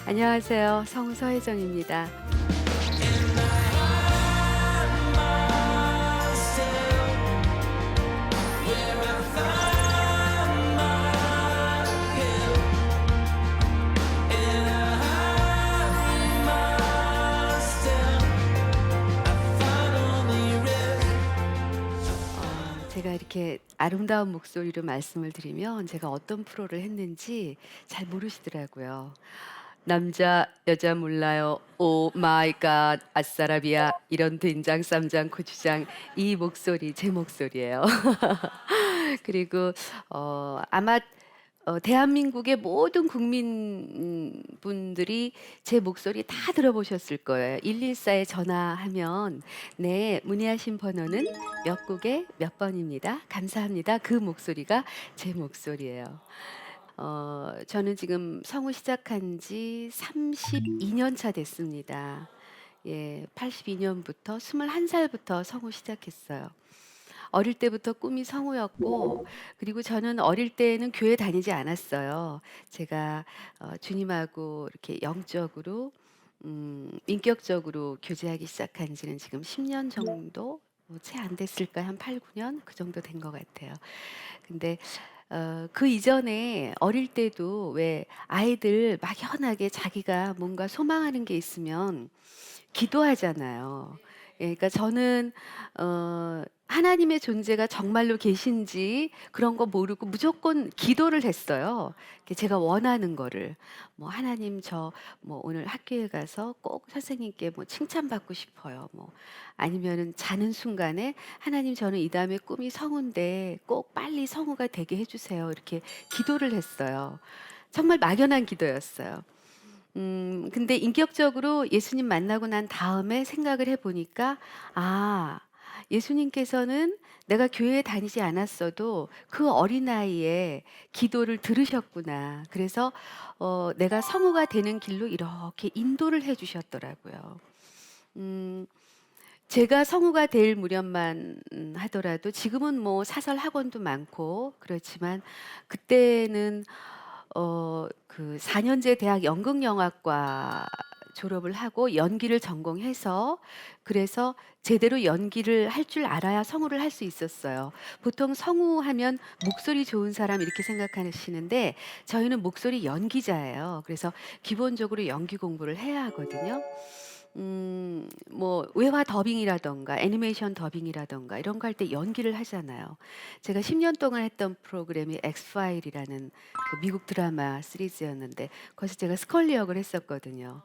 안녕하세요. 성우 서혜정입니다. 제가 이렇게 아름다운 목소리로 말씀을 드리면 제가 어떤 프로를 했는지 잘 모르시더라고요. 남자, 여자 몰라요. 오 마이 갓, 아싸라비아 이런 된장, 쌈장, 고추장 이 목소리 제 목소리예요. 그리고 아마 대한민국의 모든 국민분들이 제 목소리 다 들어보셨을 거예요. 114에 전화하면 네, 문의하신 번호는 몇 국에 몇 번입니다. 감사합니다. 그 목소리가 제 목소리예요. 저는 지금 성우 시작한 지 32년 차 됐습니다. 예, 82년부터 21살부터 성우 시작했어요. 어릴 때부터 꿈이 성우였고, 그리고 저는 어릴 때는 교회 다니지 않았어요. 제가 주님하고 이렇게 영적으로 인격적으로 교제하기 시작한 지는 지금 10년 정도 채 안 됐을까요? 한 8, 9년 그 정도 된 것 같아요. 근데 그 이전에 어릴 때도 왜 아이들 막연하게 자기가 뭔가 소망하는 게 있으면 기도하잖아요. 예, 그러니까 저는 하나님의 존재가 정말로 계신지 그런 거 모르고 무조건 기도를 했어요. 이렇게 제가 원하는 거를 뭐 하나님 저 뭐 오늘 학교에 가서 꼭 선생님께 뭐 칭찬받고 싶어요. 뭐 아니면은 자는 순간에 하나님 저는 이 다음에 꿈이 성우인데 꼭 빨리 성우가 되게 해주세요. 이렇게 기도를 했어요. 정말 막연한 기도였어요. 근데 인격적으로 예수님 만나고 난 다음에 생각을 해 보니까 '아 예수님께서는 내가 교회에 다니지 않았어도 그 어린아이의 기도를 들으셨구나. 그래서 내가 성우가 되는 길로 이렇게 인도를 해 주셨더라고요.' 음 제가 성우가 될 무렵만 하더라도 지금은 뭐 사설 학원도 많고 그렇지만 그때는 그 4 년제 대학 연극영화과 졸업을 하고 연기를 전공해서 그래서 제대로 연기를 할 줄 알아야 성우를 할 수 있었어요. 보통 성우하면 목소리 좋은 사람 이렇게 생각하시는데 저희는 목소리 연기자예요. 그래서 기본적으로 연기 공부를 해야 하거든요. 뭐 외화 더빙이라든가 애니메이션 더빙이라든가 이런 거 할 때 연기를 하잖아요. 제가 10년 동안 했던 프로그램이 엑스파일이라는 그 미국 드라마 시리즈였는데 거기서 제가 스컬리 역을 했었거든요.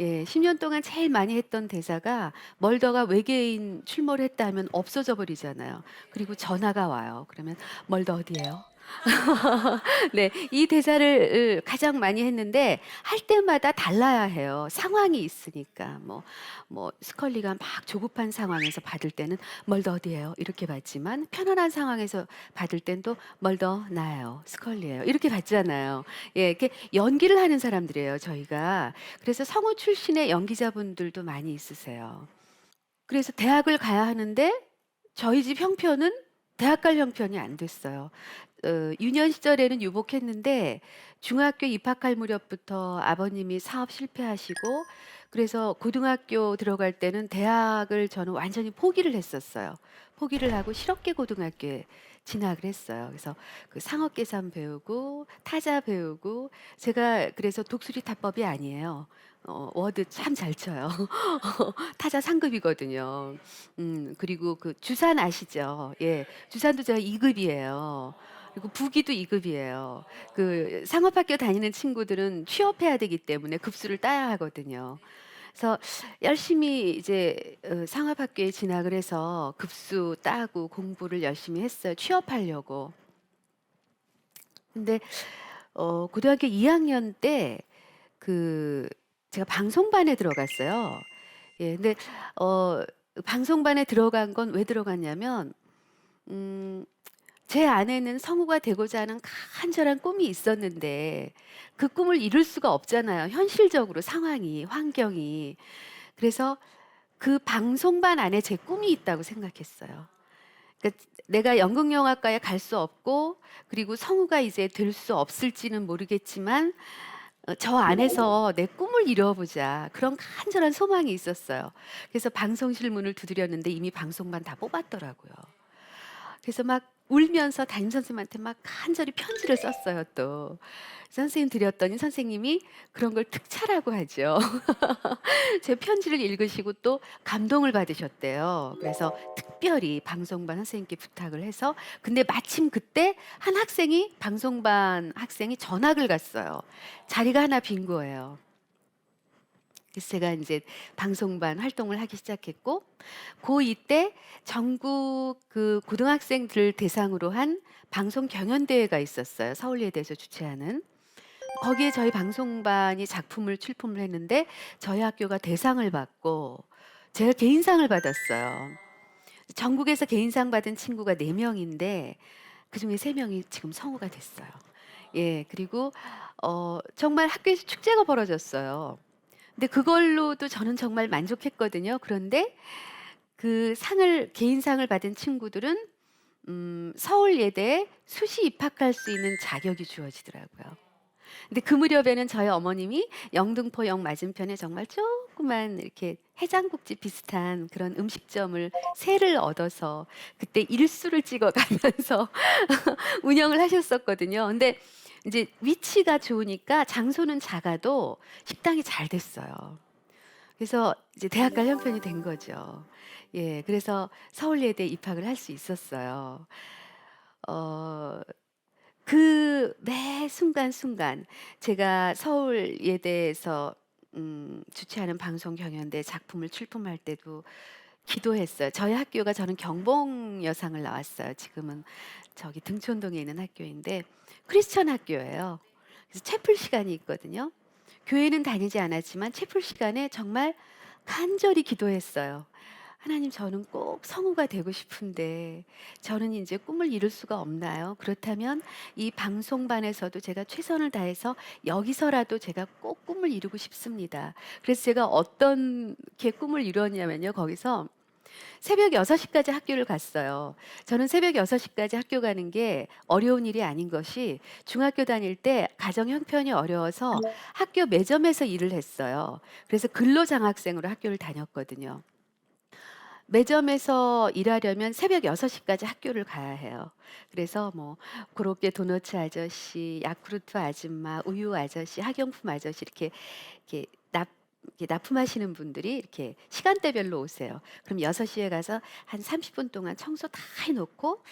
예, 10년 동안 제일 많이 했던 대사가 멀더가 외계인 출몰을 했다 하면 없어져 버리잖아요. 그리고 전화가 와요. 그러면 "멀더 어디에요?" 네. 이 대사를 가장 많이 했는데 할 때마다 달라야 해요. 상황이 있으니까. 뭐 스컬리가 막 조급한 상황에서 받을 때는 "멀더 어디에요?" 이렇게 받지만 편안한 상황에서 받을 땐 또 "멀더 나예요. 스컬리예요." 이렇게 받잖아요. 예. 이렇게 연기를 하는 사람들이에요, 저희가. 그래서 성우 출신의 연기자분들도 많이 있으세요. 그래서 대학을 가야 하는데 저희 집 형편은 대학 갈 형편이 안 됐어요. 유년 시절에는 유복했는데 중학교 입학할 무렵부터 아버님이 사업 실패하시고 그래서 고등학교 들어갈 때는 대학을 저는 완전히 포기를 했었어요. 포기를 하고 실업계 고등학교에 진학을 했어요. 그래서 그 상업계산 배우고 타자 배우고 제가 그래서 독수리 타법이 아니에요. 워드 참 잘 쳐요. 타자 상급이거든요. 그리고 그 주산 아시죠? 예. 주산도 제가 2 급이에요. 그리고 부기도 2 급이에요. 그 상업학교 다니는 친구들은 취업해야 되기 때문에 급수를 따야 하거든요. 그래서 열심히 이제 상업학교에 진학을 해서 급수 따고 공부를 열심히 했어요, 취업하려고. 근데 고등학교 2 학년 때 그 제가 방송반에 들어갔어요. 예. 근데 어 방송반에 들어간 건 왜 들어갔냐면 음 제 안에는 성우가 되고자 하는 간절한 꿈이 있었는데 그 꿈을 이룰 수가 없잖아요, 현실적으로 상황이, 환경이. 그래서 그 방송반 안에 제 꿈이 있다고 생각했어요. 그러니까 내가 연극영화과에 갈 수 없고 그리고 성우가 이제 될 수 없을지는 모르겠지만 저 안에서 '내 꿈을 이루어 보자.' 그런 간절한 소망이 있었어요. 그래서 방송실 문을 두드렸는데 이미 방송반 다 뽑았더라고요. 그래서 막 울면서 담임 선생님한테 막 간절히 편지를 썼어요 또. 선생님 드렸더니 선생님이 그런 걸 특차라고 하죠. 제 편지를 읽으시고 또 감동을 받으셨대요. 그래서 특별히 방송반 선생님께 부탁을 해서, 근데 마침 그때 한 학생이, 방송반 학생이 전학을 갔어요. 자리가 하나 빈 거예요. 그래서 제가 인제 방송반 활동을 하기 시작했고, 고2 때 전국 그 고등학생들 대상으로 한 방송 경연대회가 있었어요, 서울예대에서 주최하는. 거기에 저희 방송반이 작품을 출품을 했는데 저희 학교가 대상을 받고 제가 개인상을 받았어요. 전국에서 개인상 받은 친구가 4 명인데 그중에 3 명이 지금 성우가 됐어요. 예. 그리고 정말 학교에서 축제가 벌어졌어요. 근데 그걸로도 저는 정말 만족했거든요. 그런데 그 상을, 개인상을 받은 친구들은 서울예대에 수시 입학할 수 있는 자격이 주어지더라고요. 근데 그 무렵에는 저희 어머님이 영등포역 맞은편에 정말 조그만 이렇게 해장국집 비슷한 그런 음식점을 세 를 얻어서 그때 일수를 찍어 가면서 운영을 하셨었거든요. 근데 인제 위치가 좋으니까 장소는 작아도 식당이 잘 됐어요. 그래서 이제 대학 갈 형편이 된 거죠. 예. 그래서 서울예대에 입학을 할 수 있었어요. 어 그 매 순간순간 제가 서울예대에서 주최하는 방송 경연대 작품을 출품할 때도 기도했어요. 저희 학교가, 저는 경봉여상을 나왔어요. 지금은 저기 등촌동에 있는 학교인데 크리스천 학교예요. 그래서 채플 시간이 있거든요. 교회는 다니지 않았지만 채플 시간에 정말 간절히 기도했어요. 하나님, 저는 꼭 성우가 되고 싶은데 저는 이제 꿈을 이룰 수가 없나요? 그렇다면 이 방송반에서도 제가 최선을 다해서 여기서라도 제가 꼭 꿈을 이루고 싶습니다. 그래서 제가 어떻게 꿈을 이루었냐면요. 거기서 새벽 6 시까지 학교를 갔어요. 저는 새벽 6 시까지 학교 가는 게 어려운 일이 아닌 것이, 중학교 다닐 때 가정 형편이 어려워서 학교 매점에서 일을 했어요. 그래서 근로장학생으로 학교를 다녔거든요. 매점에서 일하려면 새벽 6 시까지 학교를 가야 해요. 그래서 뭐 고로케 도너츠 아저씨, 야쿠르트 아줌마, 우유 아저씨, 학용품 아저씨, 이렇게 이렇게 납품하시는 분들이 이렇게 시간대별로 오세요. 그럼 6 시에 가서 한 30분 동안 청소 다 해 놓고,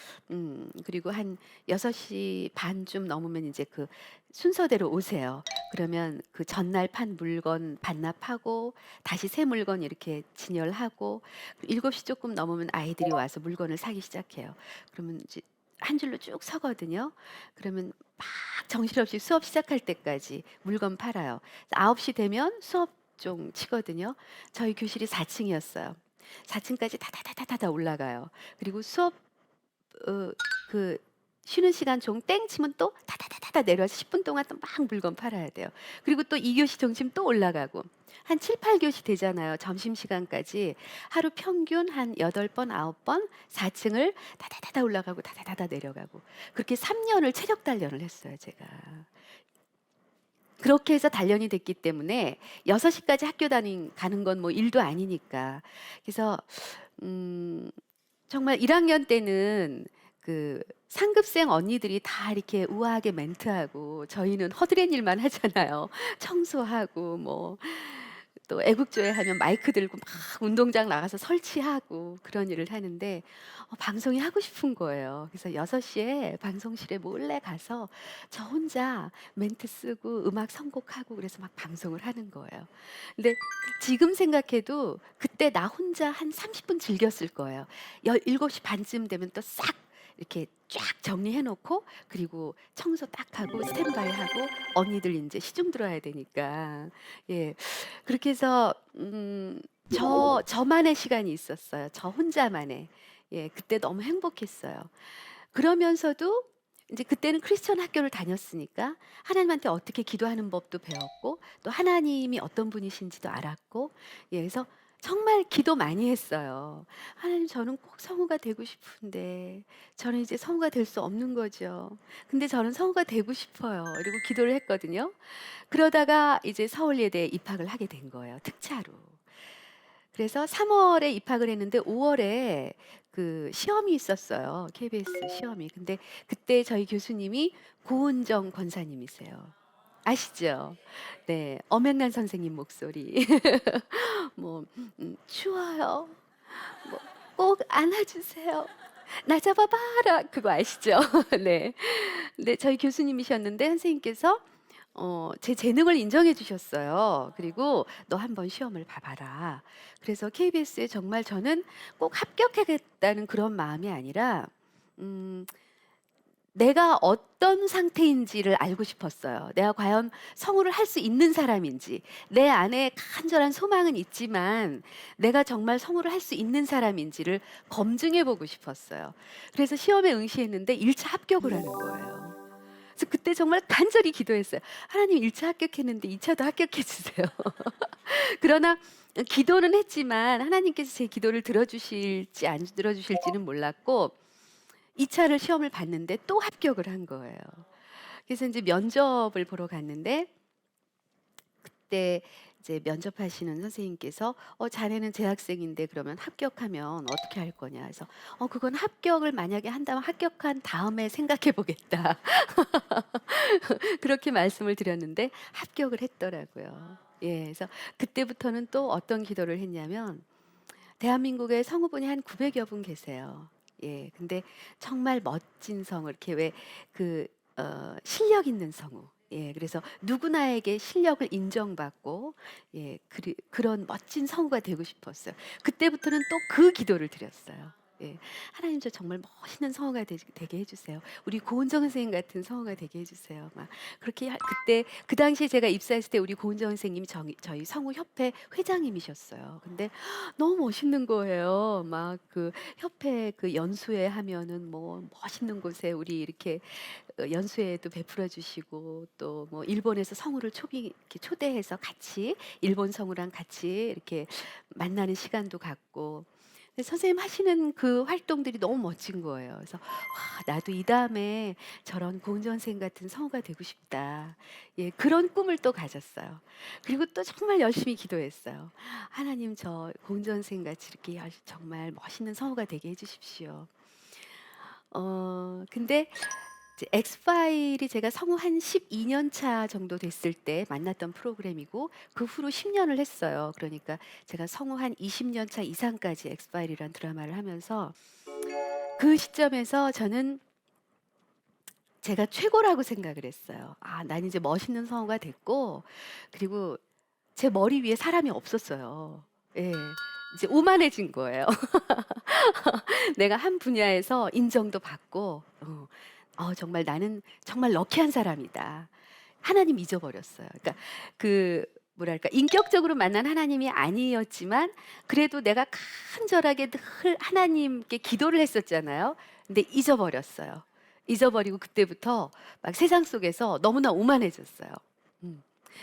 그리고 한 6시 반쯤 넘으면 인제 그 순서대로 오세요. 그러면 그 전날 판 물건 반납하고 다시 새 물건 이렇게 진열하고, 7시 쪼끔 넘으면 아이들이 와서 물건을 사기 시작해요. 그러면 이제 한 줄로 쭉 서거든요. 그러면 막 정신없이 수업 시작할 때까지 물건 팔아요. 9시 되면 수업 종 치거든요. 저희 교실이 4 층이었어요. 4 층까지 다다다다다다 올라가요. 그리고 수업 어 그 쉬는 시간 종 땡 치면 또 다다다다다 내려와서 10분 동안 또 막 물건 팔아야 돼요. 그리고 또 2 교시 종치면 또 올라가고 한 7-8 교시 되잖아요, 점심시간까지. 하루 평균 한 8 번, 9번 4 층을 다다다다 올라가고 다다다다 내려가고, 그렇게 3 년을 체력 단련을 했어요, 제가. 그렇게 해서 단련이 됐기 때문에 6 시까지 학교 다닌 가는 건 뭐 일도 아니니까. 그래서 음 정말 1 학년 때는 그 상급생 언니들이 다 이렇게 우아하게 멘트하고 저희는 허드렛 일만 하잖아요. 청소하고 뭐 또 애국조회 하면 마이크 들고 막 운동장 나가서 설치하고 그런 일을 하는데 방송이 하고 싶은 거예요. 그래서 6 시에 방송실에 몰래 가서 저 혼자 멘트 쓰고 음악 선곡하고 그래서 막 방송을 하는 거예요. 근데 지금 생각해도 그때 나 혼자 한 30분 즐겼을 거예요. 7시 반쯤 되면 또 싹 이렇게 쫙 정리해 놓고, 그리고 청소 딱 하고 스탠바이 하고 언니들 인제 시중 들어야 되니까. 예. 그렇게 해서 저만의 시간이 있었어요. 저 혼자만의. 예. 그때 너무 행복했어요. 그러면서도 인제 그때는 크리스천 학교를 다녔으니까 하나님한테 어떻게 기도하는 법도 배웠고 또 하나님이 어떤 분이신지도 알았고, 예, 그래서 정말 기도 많이 했어요. 하나님, 저는 꼭 성우가 되고 싶은데 저는 이제 성우가 될 수 없는 거죠. 근데 저는 성우가 되고 싶어요. 그리고 기도를 했거든요. 그러다가 이제 서울예대에 입학을 하게 된 거예요, 특차로. 그래서 3월에 입학을 했는데 5월에 그 시험이 있었어요. KBS 시험이. 근데 그때 저희 교수님이 고은정 권사님이세요. 아시죠? 네. 엄앵란 선생님 목소리. 뭐 "추워요." 뭐 "꼭 안아 주세요." "나 잡아 봐라." 그거 아시죠? 네. 네, 저희 교수님이셨는데 선생님께서 제 재능을 인정해 주셨어요. 그리고 "너 한번 시험을 봐 봐라." 그래서 KBS에 정말 저는 꼭 합격하겠다는 그런 마음이 아니라 음 내가 어떤 상태인지를 알고 싶었어요. 내가 과연 성우를 할 수 있는 사람인지. 내 안에 간절한 소망은 있지만 내가 정말 성우를 할 수 있는 사람인지를 검증해 보고 싶었어요. 그래서 시험에 응시했는데 1차 합격을 하는 거예요. 그래서 그때 정말 간절히 기도했어요. "하나님, 1차 합격했는데 2 차도 합격해 주세요." 그러나 기도는 했지만 하나님께서 제 기도를 들어주실지 안 들어주실지는 몰랐고 2 차를 시험을 봤는데 또 합격을 한 거예요. 그래서 인제 면접을 보러 갔는데 그때 이제 면접하시는 선생님께서 자네는 재학생인데 그러면 합격하면 어떻게 할 거냐." 해서 그건 합격을 만약에 한다면 합격한 다음에 생각해 보겠다." 그렇게 말씀을 드렸는데 합격을 했더라고요. 예. 그래서 그때부터는 또 어떤 기도를 했냐면, 대한민국에 성우분이 한 900여 분 계세요. 예. 근데 정말 멋진 성우, 이렇게 왜 그 실력 있는 성우. 예. 그래서 누구나에게 실력을 인정받고, 예, 그런 멋진 성우가 되고 싶었어요. 그때부터는 또 그 기도를 드렸어요. 예. "하나님, 저 정말 멋있는 성우가 되게 해 주세요. 우리 고은정 선생님 같은 성우가 되게 해 주세요." 막 그렇게 그때 그 당시에 제가 입사했을 때 우리 고은정 선생님이 저희 성우협회 회장님이셨어요. 근데 너무 멋있는 거예요. 막 그 협회 그 연수회 하면은 뭐 멋있는 곳에 우리 이렇게 연수회도 베풀어 주시고, 또 뭐 일본에서 성우를 이렇게 초대해서 같이 일본 성우랑 같이 이렇게 만나는 시간도 갖고. 근데 선생님 하시는 그 활동들이 너무 멋진 거예요. 그래서 '와, 나도 이다음에 저런 고은정 선생님 같은 성우가 되고 싶다.' 예, 그런 꿈을 또 가졌어요. 그리고 또 정말 열심히 기도했어요. '하나님, 저 고은정 선생님 같이 이렇게 정말 멋있는 성우가 되게 해 주십시오.' 근데 이제 엑스파일이 제가 성우 한 12년 차 정도 됐을 때 만났던 프로그램이고, 그 후로 10 년을 했어요. 그러니까 제가 성우 한 20년 차 이상까지 엑스파일이란 드라마를 하면서 그 시점에서 저는 제가 최고라고 생각을 했어요. '아, 난 이제 멋있는 성우가 됐고.' 그리고 제 머리 위에 사람이 없었어요. 예. 이제 오만해진 거예요. 내가 한 분야에서 인정도 받고, 정말 '나는 정말 럭키한 사람이다.' 하나님 잊어버렸어요. 그러니까 그 뭐랄까, 인격적으로 만난 하나님이 아니었지만 그래도 내가 간절하게 늘 하나님께 기도를 했었잖아요. 근데 잊어버렸어요. 잊어버리고 그때부터 막 세상 속에서 너무나 오만해졌어요. 음.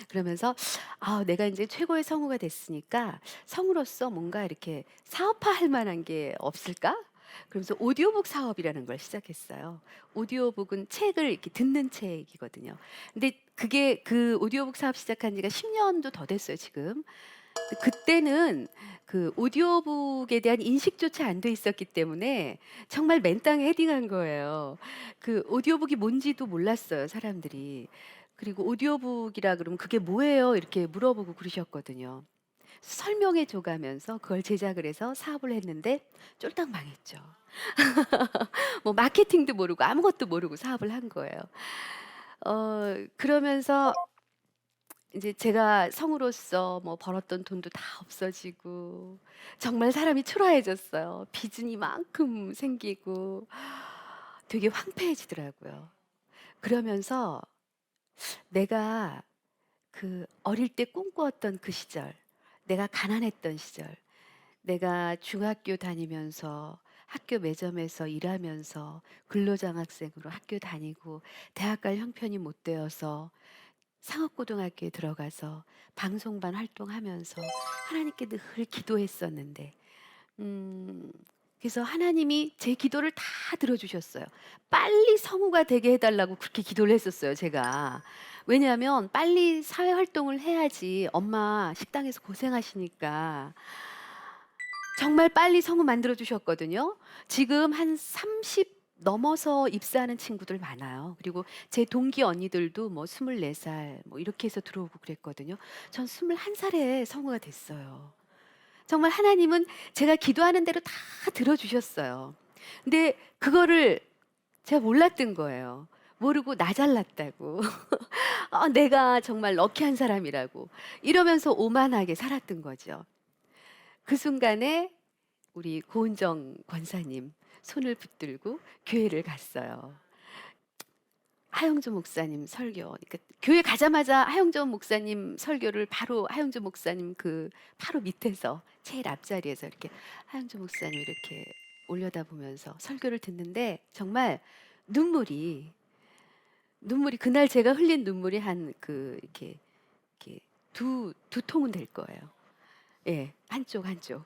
그러면서 '아, 내가 인제 최고의 성우가 됐으니까 성우로서 뭔가 이렇게 사업화할 만한 게 없을까?' 그러면서 오디오북 사업이라는 걸 시작했어요. 오디오북은 책을 이렇게 듣는 책이거든요. 근데 그게 그 오디오북 사업 시작한 지가 10 년도 더 됐어요, 지금. 근데 그때는 그 오디오북에 대한 인식조차 안 돼 있었기 때문에 정말 맨땅에 헤딩한 거예요. 그 오디오북이 뭔지도 몰랐어요, 사람들이. 그리고 "오디오북이라 그러면 그게 뭐예요?" 이렇게 물어보고 그러셨거든요. 설명해 줘 가면서 그걸 제작을 해서 사업을 했는데 쫄딱 망했죠. 뭐 마케팅도 모르고 아무것도 모르고 사업을 한 거예요. 그러면서 인제 제가 성우로서 뭐 벌었던 돈도 다 없어지고 정말 사람이 초라해졌어요. 빚은 이만큼 생기고 되게 황폐해지더라고요. 그러면서 내가 그 어릴 때 꿈꾸었던 그 시절, 내가 가난했던 시절, 내가 중학교 다니면서 학교 매점에서 일하면서 근로장학생으로 학교 다니고 대학 갈 형편이 못 되어서 상업고등학교에 들어가서 방송반 활동하면서 하나님께 늘 기도했었는데 그래서 하나님이 제 기도를 다 들어주셨어요. 빨리 성우가 되게 해달라고 그렇게 기도를 했었어요, 제가. 왜냐하면 빨리 사회 활동을 해야지 엄마 식당에서 고생하시니까 정말 빨리 성우 만들어 주셨거든요. 지금 한 30 넘어서 입사하는 친구들 많아요. 그리고 제 동기 언니들도 뭐 24살 뭐 이렇게 해서 들어오고 그랬거든요. 전 21살에 성우가 됐어요. 정말 하나님은 제가 기도하는 대로 다 들어주셨어요. 근데 그거를 제가 몰랐던 거예요. 모르고 나 잘났다고. 내가 정말 럭키한 사람이라고. 이러면서 오만하게 살았던 거죠. 그 순간에 우리 고은정 권사님 손을 붙들고 교회를 갔어요. 하영조 목사님 설교. 그러니까 교회 가자마자 하영조 목사님 설교를 바로 하영조 목사님 그 바로 밑에서 제일 앞자리에서 이렇게 하영조 목사님 이렇게 올려다보면서 설교를 듣는데 정말 눈물이 그날 제가 흘린 눈물이 한 그 이렇게 두 통은 될 거예요. 예, 한쪽 한쪽.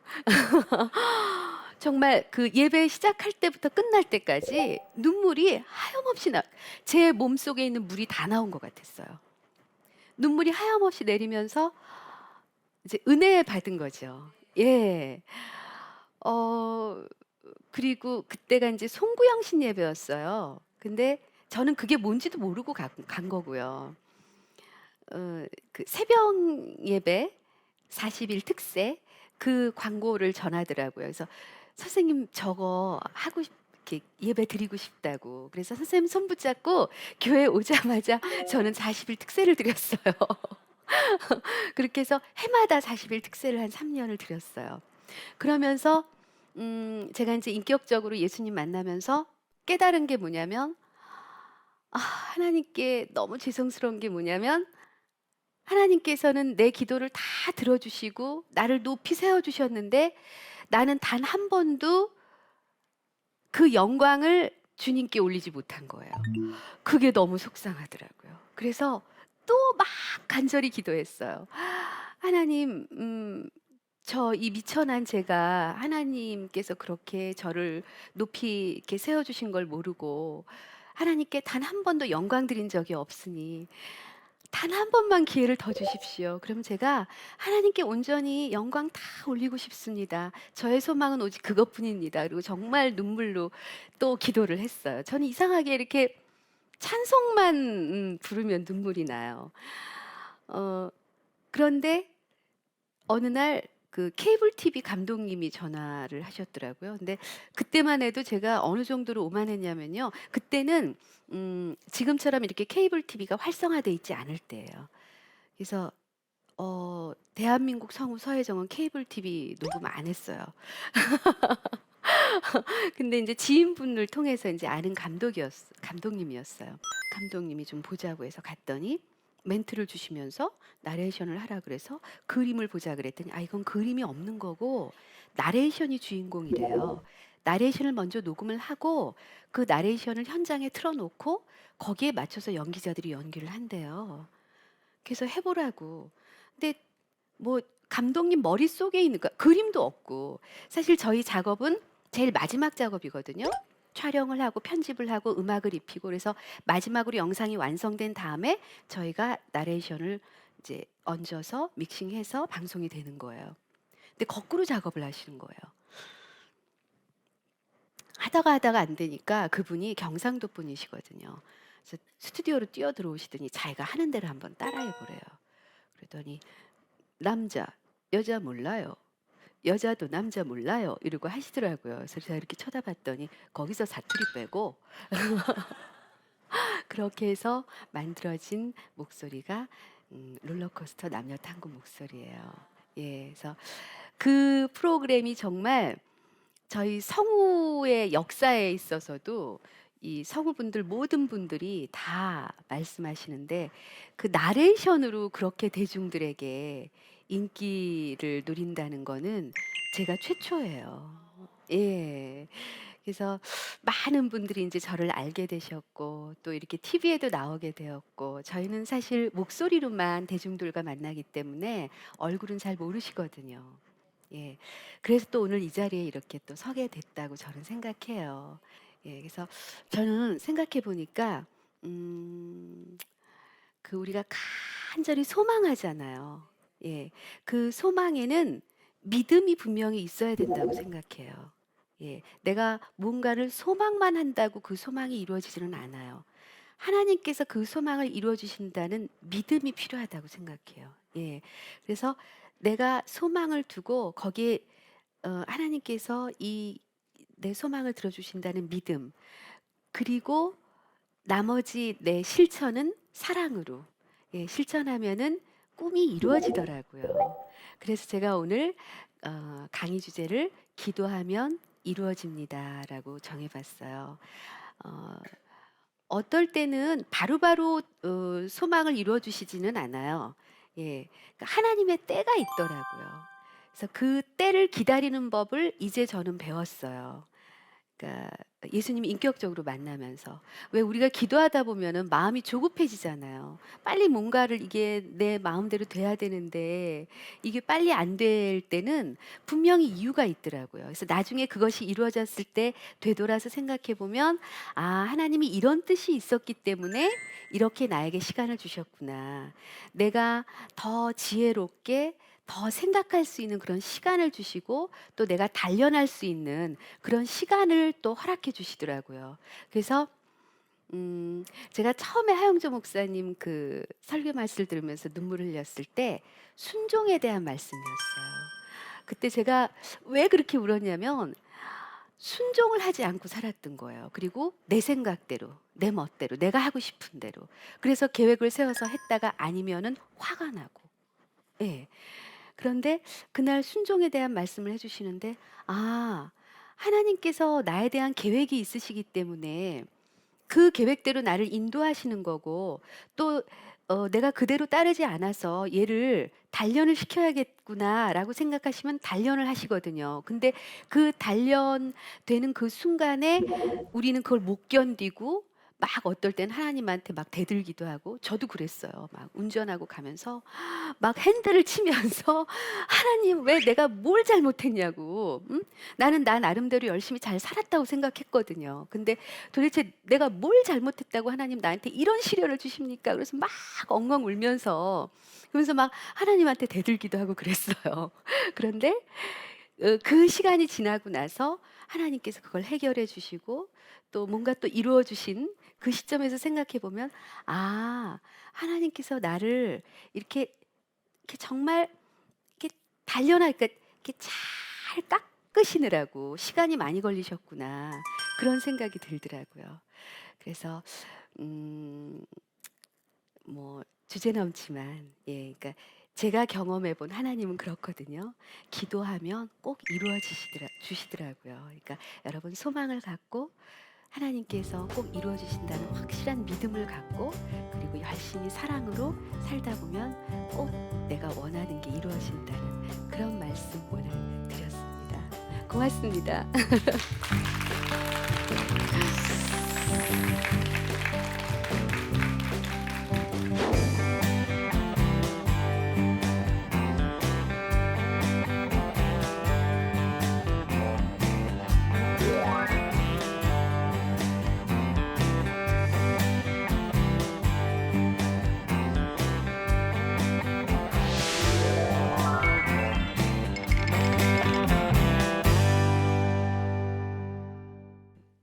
정말 그 예배 시작할 때부터 끝날 때까지 눈물이 하염없이 제 몸속에 있는 물이 다 나온 것 같았어요. 눈물이 하염없이 내리면서 이제 은혜 받은 거죠. 예. 어 그리고 그때가 이제 송구영신 예배였어요. 근데 저는 그게 뭔지도 모르고 간 거고요. 그 새벽 예배 40일 특세 그 광고를 전하더라고요. 그래서 선생님 저거 하고 이렇게 예배 드리고 싶다고. 그래서 선생님 손 붙잡고 교회 오자마자 저는 40일 특세를 드렸어요. 그렇게 해서 해마다 40일 특세를 한 3년을 드렸어요. 그러면서 제가 이제 인격적으로 예수님 만나면서 깨달은 게 뭐냐면 하나님께 너무 죄송스러운 게 뭐냐면 하나님께서는 내 기도를 다 들어주시고 나를 높이 세워주셨는데 나는 단 한 번도 그 영광을 주님께 올리지 못한 거예요. 그게 너무 속상하더라고요. 그래서 또 막 간절히 기도했어요. 하나님, 저 이 미천한 제가 하나님께서 그렇게 저를 높이 이렇게 세워주신 걸 모르고 하나님께 단 한 번도 영광 드린 적이 없으니 단 한 번만 기회를 더 주십시오. 그럼 제가 하나님께 온전히 영광 다 올리고 싶습니다. 저의 소망은 오직 그것뿐입니다. 그리고 정말 눈물로 또 기도를 했어요. 저는 이상하게 이렇게 찬송만 부르면 눈물이 나요. 어, 그런데 어느 날 그 케이블 TV 감독님이 전화를 하셨더라고요. 근데 그때만 해도 제가 어느 정도로 오만했냐면요. 그때는 지금처럼 이렇게 케이블 TV가 활성화돼 있지 않을 때예요. 그래서 대한민국 성우 서혜정은 케이블 TV 녹음 안 했어요. 근데 이제 지인분을 통해서 이제 아는 감독님이었어요. 감독님이 좀 보자고 해서 갔더니 멘트를 주시면서 나레이션을 하라 그래서 그림을 보자 그랬더니 이건 그림이 없는 거고 나레이션이 주인공이래요. 나레이션을 먼저 녹음을 하고 그 나레이션을 현장에 틀어놓고 거기에 맞춰서 연기자들이 연기를 한대요. 그래서 해보라고. 근데 뭐 감독님 머릿속에 있는 그림도 없고 사실 저희 작업은 제일 마지막 작업이거든요. 촬영을 하고 편집을 하고 음악을 입히고 그래서 마지막으로 영상이 완성된 다음에 저희가 나레이션을 이제 얹어서 믹싱해서 방송이 되는 거예요. 근데 거꾸로 작업을 하시는 거예요. 하다가 안 되니까 그분이 경상도 분이시거든요. 그래서 스튜디오로 뛰어 들어오시더니 자기가 하는 대로 한번 따라해 보래요. 그러더니 남자, 여자 몰라요. 여자도 남자 몰라요. 이러고 하시더라고요. 그래서 제가 이렇게 쳐다봤더니 거기서 사투리 빼고 그렇게 해서 만들어진 목소리가 롤러코스터 남녀 탐구 목소리예요. 예, 그래서 그 프로그램이 정말 저희 성우의 역사에 있어서도 이 성우분들 모든 분들이 다 말씀하시는데 그 나레이션으로 그렇게 대중들에게 인기를 누린다는 거는 제가 최초예요. 예. 그래서 많은 분들이 인제 저를 알게 되셨고 또 이렇게 TV에도 나오게 되었고 저희는 사실 목소리로만 대중들과 만나기 때문에 얼굴은 잘 모르시거든요. 예. 그래서 또 오늘 이 자리에 이렇게 또 서게 됐다고 저는 생각해요. 예. 그래서 저는 생각해 보니까 음 우리가 간절히 소망하잖아요. 예. 그 소망에는 믿음이 분명히 있어야 된다고 생각해요. 예. 내가 뭔가를 소망만 한다고 그 소망이 이루어지지는 않아요. 하나님께서 그 소망을 이루어 주신다는 믿음이 필요하다고 생각해요. 예. 그래서 내가 소망을 두고 거기에 하나님께서 이 내 소망을 들어 주신다는 믿음, 그리고 나머지 내 실천은 사랑으로, 예, 실천하면은 꿈이 이루어지더라고요. 그래서 제가 오늘 강의 주제를 "기도하면 이루어집니다."라고 정해 봤어요. 어 어떨 때는 바로바로 소망을 이루어 주시지는 않아요. 예. 그러니까 하나님의 때가 있더라고요. 그래서 그 때를 기다리는 법을 이제 저는 배웠어요. 그러니까 예수님이 인격적으로 만나면서. 왜 우리가 기도하다 보면은 마음이 조급해지잖아요. 빨리 뭔가를 이게 내 마음대로 돼야 되는데 이게 빨리 안 될 때는 분명히 이유가 있더라고요. 그래서 나중에 그것이 이루어졌을 때 되돌아서 생각해 보면 '아 하나님이 이런 뜻이 있었기 때문에 이렇게 나에게 시간을 주셨구나. 내가 더 지혜롭게 더 생각할 수 있는 그런 시간을 주시고 또 내가 단련할 수 있는 그런 시간을 또 허락해 주시더라고요. 그래서 제가 처음에 하영조 목사님 그 설교 말씀을 들으면서 눈물을 흘렸을 때 순종에 대한 말씀이었어요. 그때 제가 왜 그렇게 울었냐면 순종을 하지 않고 살았던 거예요. 그리고 내 생각대로, 내 멋대로, 내가 하고 싶은 대로. 그래서 계획을 세워서 했다가 아니면은 화가 나고. 예. 그런데 그날 순종에 대한 말씀을 해 주시는데 '아 하나님께서 나에 대한 계획이 있으시기 때문에 그 계획대로 나를 인도하시는 거고 또 내가 그대로 따르지 않아서 얘를 단련을 시켜야겠구나.'라고 생각하시면 단련을 하시거든요. 근데 그 단련되는 그 순간에 우리는 그걸 못 견디고 막 어떨 땐 하나님한테 막 대들기도 하고 저도 그랬어요. 막 운전하고 가면서 막 핸들을 치면서 하나님 왜 내가 뭘 잘못했냐고. 응? 나는 나 나름대로 열심히 잘 살았다고 생각했거든요. 근데 도대체 내가 뭘 잘못했다고 하나님 나한테 이런 시련을 주십니까? 그래서 막 엉엉 울면서 그러면서 막 하나님한테 대들기도 하고 그랬어요. 그런데 그 시간이 지나고 나서 하나님께서 그걸 해결해 주시고 또 뭔가 또 이루어 주신 그 시점에서 생각해 보면 '아 하나님께서 나를 이렇게 정말 이렇게 단련하 그러니까 이렇게 잘 깎으시느라고 시간이 많이 걸리셨구나.' 그런 생각이 들더라고요. 그래서 음 뭐 주제는 없지만 예 그러니까 제가 경험해 본 하나님은 그렇거든요. 기도하면 꼭 주시더라고요. 그러니까 여러분 소망을 갖고 하나님께서 꼭 이루어 주신다는 확실한 믿음을 갖고 그리고 열심히 사랑으로 살다 보면 꼭 내가 원하는 게 이루어진다는 그런 말씀 오늘 드렸습니다. 고맙습니다.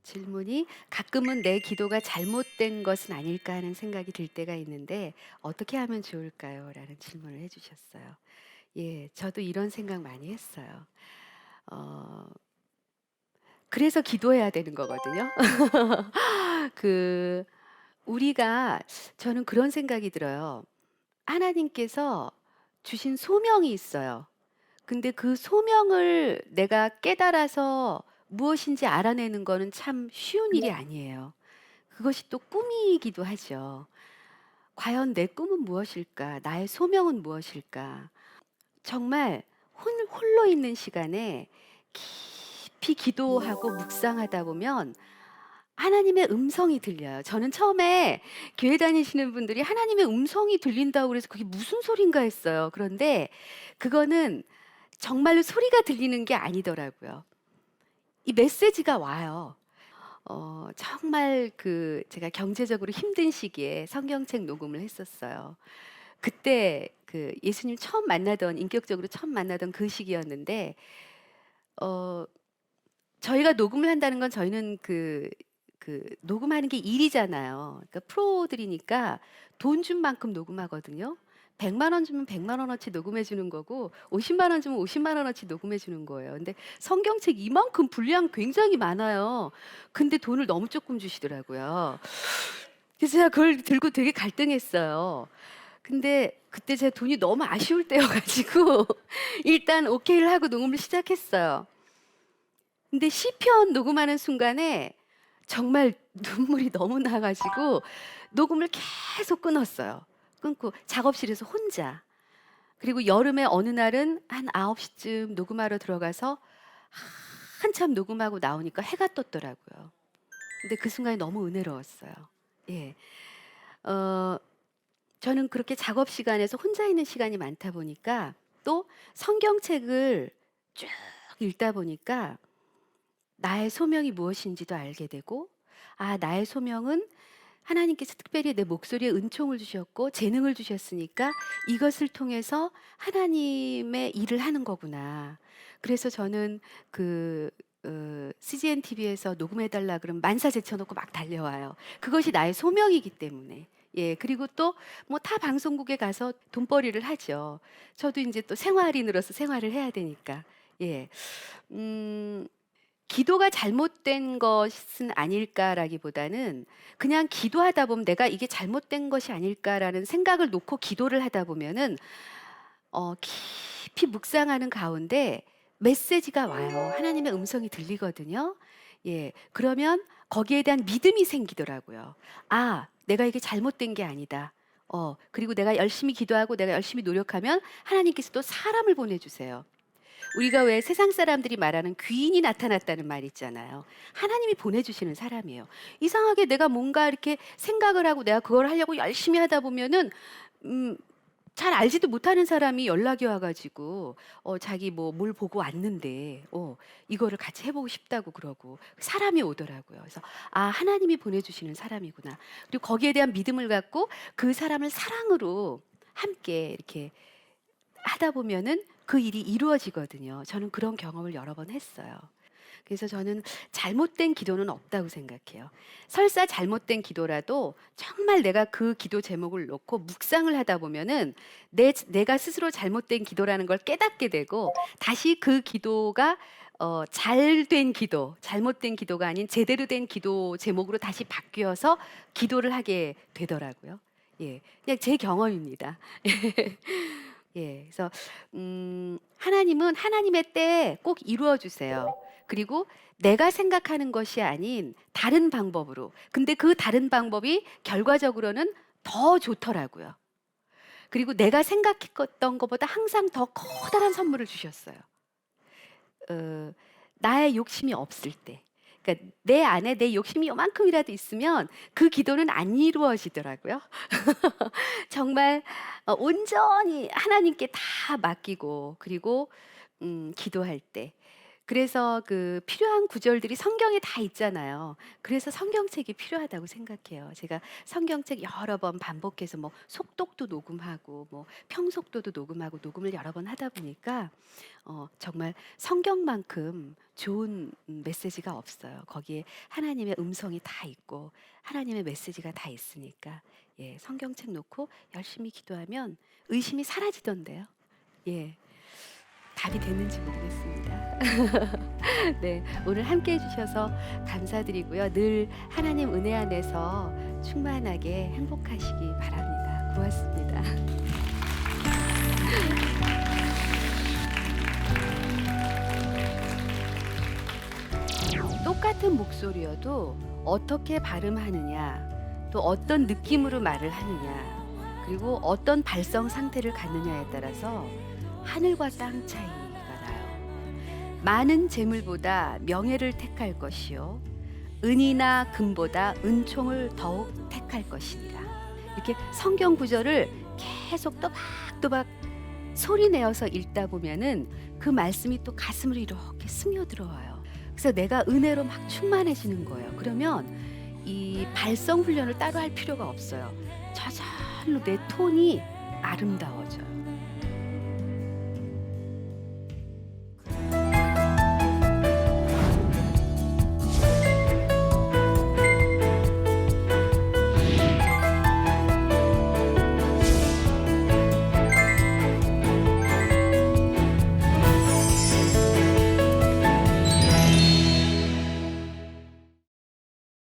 질문이 "가끔은 내 기도가 잘못된 것은 아닐까?" 하는 생각이 들 때가 있는데 "어떻게 하면 좋을까요?" 라는 질문을 해 주셨어요. 예. 저도 이런 생각 많이 했어요. 어 그래서 기도해야 되는 거거든요. 그 우리가 저는 그런 생각이 들어요. 하나님께서 주신 소명이 있어요. 근데 그 소명을 내가 깨달아서 무엇인지 알아내는 거는 참 쉬운 일이 아니에요. 그것이 또 꿈이기도 하죠. 과연 내 꿈은 무엇일까? 나의 소명은 무엇일까? 정말 홀로 있는 시간에 깊이 기도하고 묵상하다 보면 하나님의 음성이 들려요. 저는 처음에 교회 다니시는 분들이 하나님의 음성이 들린다고 그래서 그게 무슨 소린가 했어요. 그런데 그거는 정말로 소리가 들리는 게 아니더라고요. 이 메시지가 와요. 정말 제가 경제적으로 힘든 시기에 성경책 녹음을 했었어요. 그때 예수님 인격적으로 처음 만나던 그 시기였는데, 어, 저희가 녹음을 한다는 건 저희는 녹음하는 게 일이잖아요. 그러니까 프로들이니까 돈 준 만큼 녹음하거든요. 100만 원 주면 100만 원어치 녹음해 주는 거고 50만 원 주면 50만 원어치 녹음해 주는 거예요. 근데 성경책 이만큼 분량 굉장히 많아요. 근데 돈을 너무 조금 주시더라고요. 그래서 제가 그걸 들고 되게 갈등했어요. 근데 그때 제 돈이 너무 아쉬울 때여 가지고 일단 오케이를 하고 녹음을 시작했어요. 근데 시편 녹음하는 순간에 정말 눈물이 너무 나 가지고 녹음을 계속 끊었어요. 끊고 작업실에서 혼자. 그리고 여름에 어느 날은 한 9시쯤 녹음하러 들어가서 한참 녹음하고 나오니까 해가 떴더라고요. 근데 그 순간이 너무 은혜로웠어요. 예. 어 저는 그렇게 작업 시간에서 혼자 있는 시간이 많다 보니까 또 성경책을 쭉 읽다 보니까 나의 소명이 무엇인지도 알게 되고, 나의 소명은 하나님께서 특별히 내 목소리에 은총을 주셨고 재능을 주셨으니까 이것을 통해서 하나님의 일을 하는 거구나. 그래서 저는 CGN TV에서 녹음해 달라 그러면 만사 제쳐놓고 막 달려와요. 그것이 나의 소명이기 때문에. 예, 그리고 또 뭐 타 방송국에 가서 돈벌이를 하죠. 저도 이제 또 생활인으로서 생활을 해야 되니까. 예. 기도가 잘못된 것은 아닐까라기보다는 그냥 기도하다 보면 내가 이게 잘못된 것이 아닐까라는 생각을 놓고 기도를 하다 보면은 깊이 묵상하는 가운데 메시지가 와요. 하나님의 음성이 들리거든요. 예, 그러면 거기에 대한 믿음이 생기더라고요. 내가 이게 잘못된 게 아니다. 그리고 내가 열심히 기도하고 내가 열심히 노력하면 하나님께서 또 사람을 보내주세요. 우리가 왜 세상 사람들이 말하는 귀인이 나타났다는 말 있잖아요. 하나님이 보내주시는 사람이에요. 이상하게 내가 뭔가 이렇게 생각을 하고 내가 그걸 하려고 열심히 하다 보면은 잘 알지도 못하는 사람이 연락이 와가지고 자기 뭘 보고 왔는데 이거를 같이 해보고 싶다고 그러고 사람이 오더라고요. 그래서 하나님이 보내주시는 사람이구나. 그리고 거기에 대한 믿음을 갖고 그 사람을 사랑으로 함께 이렇게 하다 보면은 그 일이 이루어지거든요. 저는 그런 경험을 여러 번 했어요. 그래서 저는 잘못된 기도는 없다고 생각해요. 설사 잘못된 기도라도 정말 내가 그 기도 제목을 놓고 묵상을 하다 보면은 내가 스스로 잘못된 기도라는 걸 깨닫게 되고 다시 그 기도가 잘된 기도, 잘못된 기도가 아닌 제대로 된 기도 제목으로 다시 바뀌어서 기도를 하게 되더라고요. 예, 그냥 제 경험입니다. 예, 그래서 하나님은 하나님의 때에 꼭 이루어 주세요. 그리고 내가 생각하는 것이 아닌 다른 방법으로. 근데 그 다른 방법이 결과적으로는 더 좋더라고요. 그리고 내가 생각했던 것보다 항상 더 커다란 선물을 주셨어요. 나의 욕심이 없을 때. 그러니까 내 안에 내 욕심이 요만큼이라도 있으면 그 기도는 안 이루어지더라고요. 정말 온전히 하나님께 다 맡기고 그리고 기도할 때. 그래서 그 필요한 구절들이 성경에 다 있잖아요. 그래서 성경책이 필요하다고 생각해요. 제가 성경책 여러 번 반복해서 뭐 속독도 녹음하고 뭐 평속도도 녹음하고 녹음을 여러 번 하다 보니까 정말 성경만큼 좋은 메시지가 없어요. 거기에 하나님의 음성이 다 있고 하나님의 메시지가 다 있으니까 예, 성경책 놓고 열심히 기도하면 의심이 사라지던데요. 예, 답이 됐는지 모르겠습니다. 네, 오늘 함께 해주셔서 감사드리고요. 늘 하나님 은혜 안에서 충만하게 행복하시기 바랍니다. 고맙습니다. 똑같은 목소리여도 어떻게 발음하느냐, 또 어떤 느낌으로 말을 하느냐, 그리고 어떤 발성 상태를 갖느냐에 따라서 하늘과 땅 차이가 나요. 많은 재물보다 명예를 택할 것이요 은이나 금보다 은총을 더욱 택할 것이니라. 이렇게 성경 구절을 계속 또박또박 소리 내어서 읽다 보면은 그 말씀이 또 가슴으로 이렇게 스며들어와요. 그래서 내가 은혜로 막 충만해지는 거예요. 그러면 이 발성 훈련을 따로 할 필요가 없어요. 저절로 내 톤이 아름다워져요.